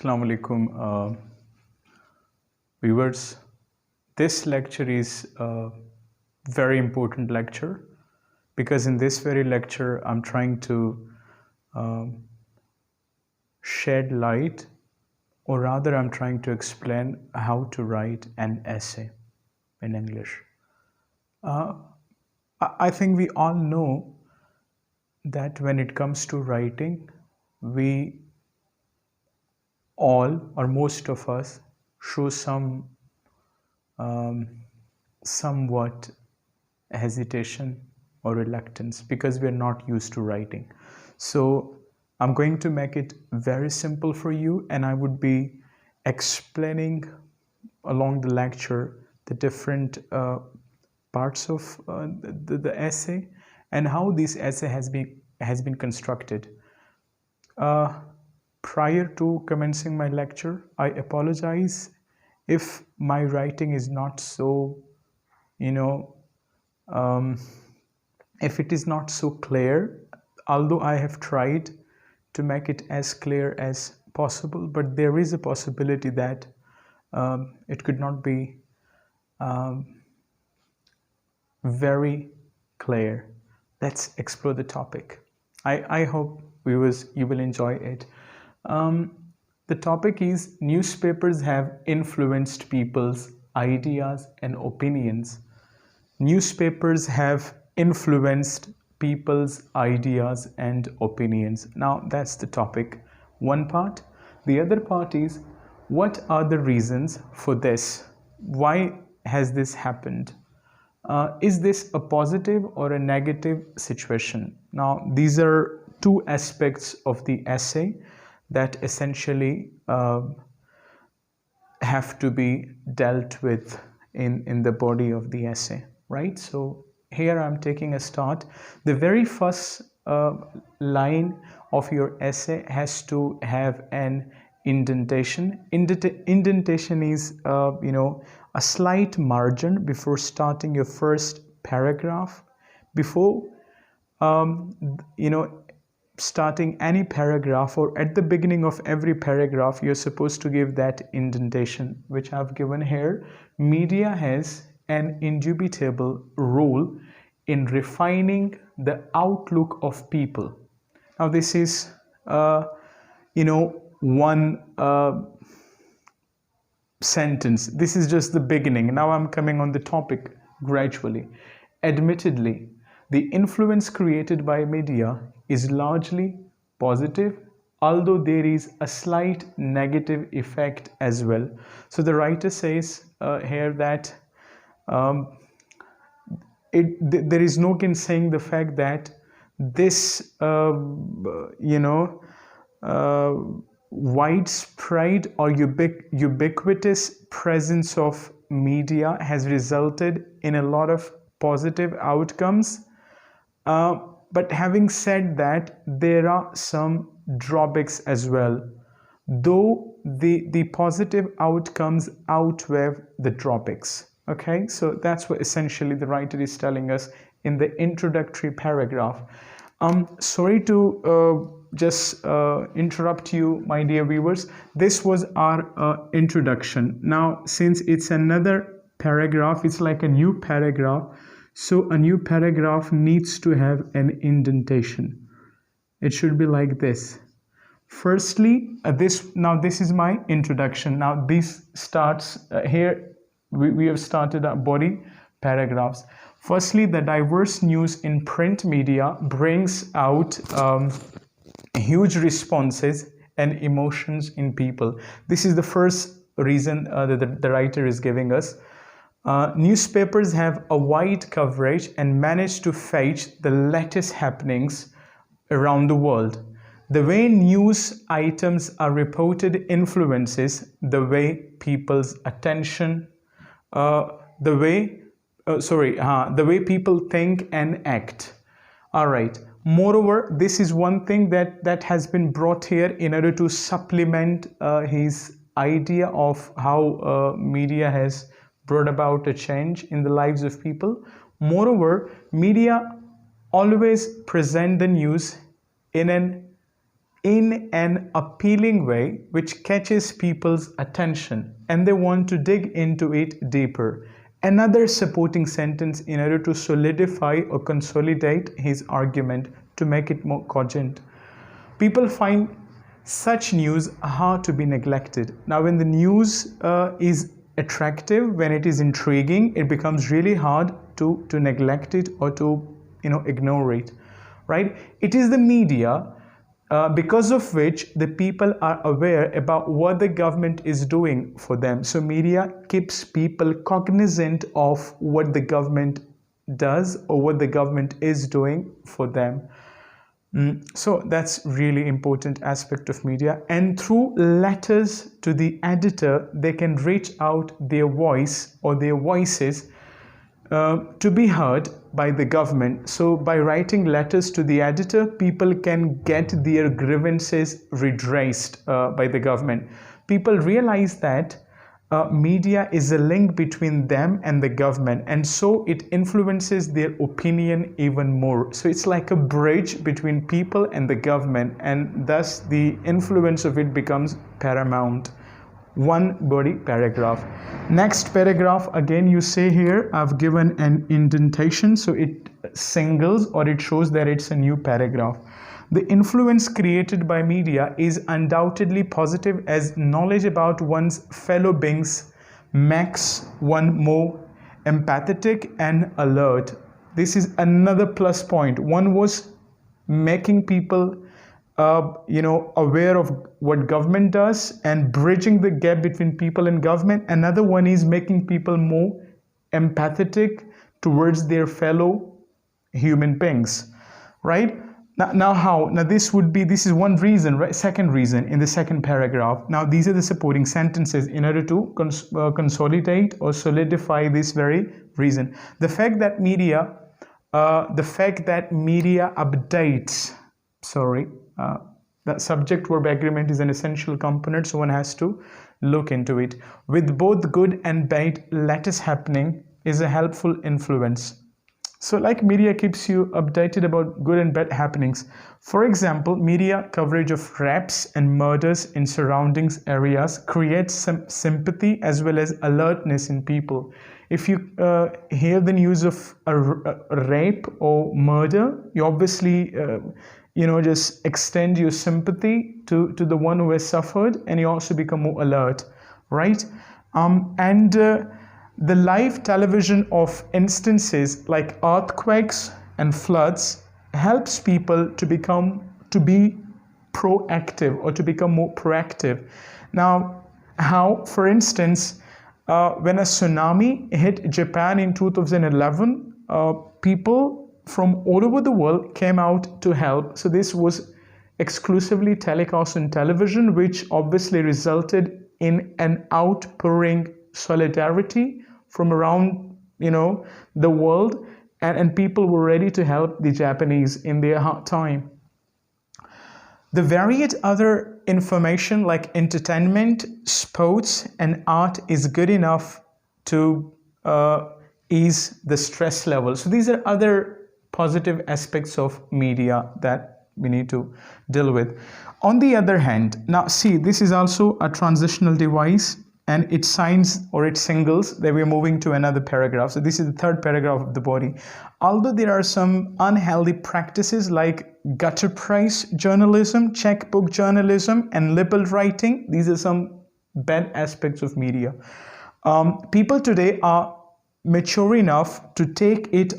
Assalamu alaikum, viewers. This lecture is a very important lecture because in this very lecture I'm trying to shed light, or rather I'm trying to explain how to write an essay in English. I think we all know that when it comes to writing, we all or most of us show somewhat hesitation or reluctance because we are not used to writing. So I'm going to make it very simple for you, and I would be explaining along the lecture the different parts of the essay and how this essay has been constructed. Prior to commencing my lecture, I apologize if my writing is not so, if it is not so clear, although I have tried to make it as clear as possible, but there is a possibility that it could not be very clear. Let's explore the topic. I hope viewers you will enjoy it. The topic is newspapers have influenced people's ideas and opinions. Newspapers have influenced people's ideas and opinions. Now that's the topic, one part. The other part is, what are the reasons for this? Why has this happened? Is this a positive or a negative situation? Now these are two aspects of the essay that essentially have to be dealt with in the body of the essay, right? So here I'm taking a start. The very first line of your essay has to have an indentation. Indentation is a slight margin before starting your first paragraph. Before starting any paragraph, or at the beginning of every paragraph, you're supposed to give that indentation, which I've given here. Media has an indubitable role in refining the outlook of people. Now this is one sentence. This is just the beginning. Now I'm coming on the topic gradually. Admittedly, the influence created by media is largely positive, although there is a slight negative effect as well. So the writer says here that there is no saying the fact that this widespread or ubiquitous presence of media has resulted in a lot of positive outcomes. But having said that, there are some drawbacks as well, though the positive outcomes outweigh the drawbacks. Okay, so that's what essentially the writer is telling us in the introductory paragraph. Sorry to just interrupt you, my dear viewers. This was our introduction. Now, since it's another paragraph, it's like a new paragraph. So a new paragraph needs to have an indentation. It should be like this. Firstly, this is my introduction. Now this starts here. We have started our body paragraphs. Firstly, the diverse news in print media brings out huge responses and emotions in people. This is the first reason that the writer is giving us. Newspapers have a wide coverage and manage to fetch the latest happenings around the world. The way news items are reported influences the way people's attention, the way people think and act. All right. Moreover, this is one thing that has been brought here in order to supplement his idea of how media has brought about a change in the lives of people. Moreover, media always present the news in an in an appealing way which catches people's attention and they want to dig into it deeper. Another supporting sentence in order to solidify or consolidate his argument to make it more cogent. People find such news hard to be neglected. Now, when the news is attractive, when it is intriguing, it becomes really hard to neglect it or to ignore it, right? It is the media because of which the people are aware about what the government is doing for them. So media keeps people cognizant of what the government does or what the government is doing for them. So that's really important aspect of media. And through letters to the editor, they can reach out their voice or their voices to be heard by the government. So by writing letters to the editor, people can get their grievances redressed by the government. People realize that media is a link between them and the government, and so it influences their opinion even more. So it's like a bridge between people and the government, and thus the influence of it becomes paramount. One body paragraph. Next paragraph, again you say here, I've given an indentation, so it singles or it shows that it's a new paragraph. The influence created by media is undoubtedly positive, as knowledge about one's fellow beings makes one more empathetic and alert. This is another plus point. One was making people aware of what government does and bridging the gap between people and government. Another one is making people more empathetic towards their fellow human beings, right? Now how? Now this is one reason, right? Second reason in the second paragraph. Now these are the supporting sentences in order to consolidate or solidify this very reason. The fact that media updates, that subject verb agreement is an essential component, so one has to look into it. With both good and bad letters happening is a helpful influence. So like media keeps you updated about good and bad happenings. For example, media coverage of rapes and murders in surroundings areas creates some sympathy as well as alertness in people. If you hear the news of a rape or murder, you obviously just extend your sympathy to the one who has suffered, and you also become more alert, right? The live television of instances like earthquakes and floods helps people to be proactive or to become more proactive. Now, how? For instance, when a tsunami hit Japan in 2011, people from all over the world came out to help. So this was exclusively telecast on television, which obviously resulted in an outpouring solidarity from around the world, and people were ready to help the Japanese in their hard time. The varied other information like entertainment, sports, and art is good enough to ease the stress level. So these are other positive aspects of media that we need to deal with. On the other hand, now see, this is also a transitional device, and it signs or it singles that we're moving to another paragraph. So this is the third paragraph of the body. Although there are some unhealthy practices like gutter price journalism, checkbook journalism, and libel writing, these are some bad aspects of media. People today are mature enough to take it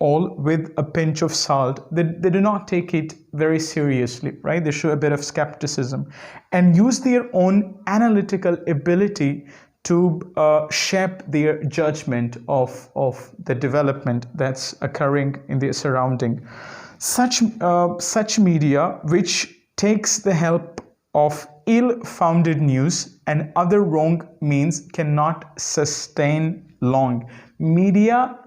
all with a pinch of salt. They do not take it very seriously, right? They show a bit of skepticism and use their own analytical ability to shape their judgment of the development that's occurring in their surrounding. Such media which takes the help of ill-founded news and other wrong means cannot sustain long. Media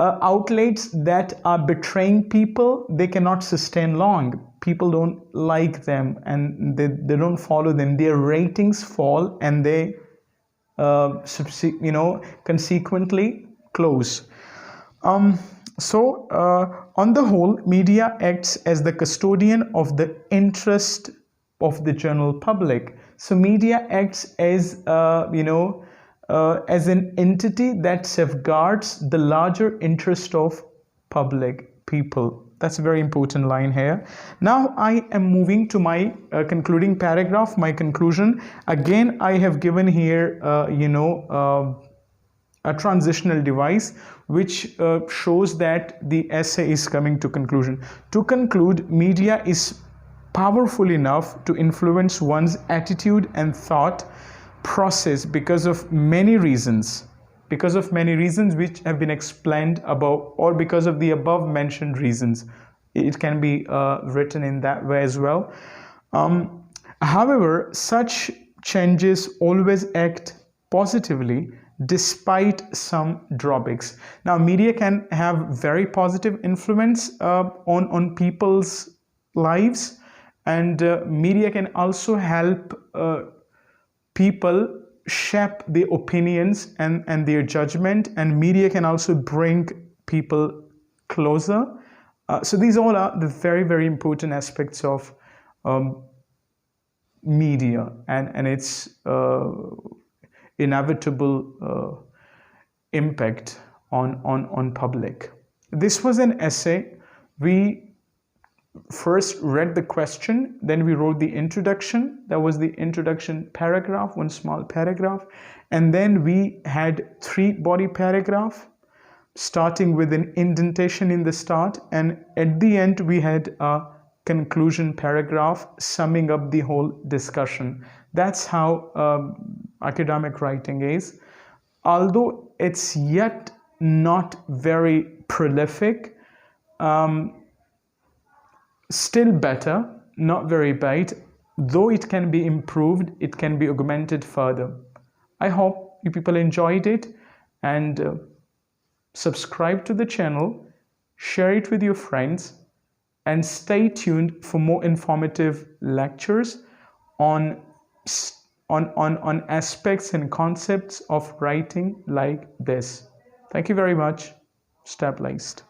outlets that are betraying people, they cannot sustain long. People don't like them and they don't follow them. Their ratings fall and they consequently close. On the whole, media acts as the custodian of the interest of the general public. So media acts as as an entity that safeguards the larger interest of public people. That's a very important line here. Now I am moving to my concluding paragraph, my conclusion. Again, I have given here, a transitional device which shows that the essay is coming to conclusion. To conclude, media is powerful enough to influence one's attitude and thought process because of many reasons which have been explained above, or because of the above mentioned reasons. It can be written in that way as well. However, such changes always act positively despite some drawbacks. Now, media can have very positive influence on people's lives, and media can also help people shape their opinions and their judgment, and media can also bring people closer. So these all are the very, very important aspects of media and its inevitable impact on public. This was an essay. We first read the question, then we wrote the introduction. That was the introduction paragraph, one small paragraph, and then we had 3 body paragraph, starting with an indentation in the start, and at the end we had a conclusion paragraph summing up the whole discussion. That's how academic writing is. Although it's yet not very prolific, still better, not very bad. Though it can be improved, it can be augmented further. I hope you people enjoyed it, and subscribe to the channel, share it with your friends, and stay tuned for more informative lectures on aspects and concepts of writing like this. Thank you very much. Stay blessed.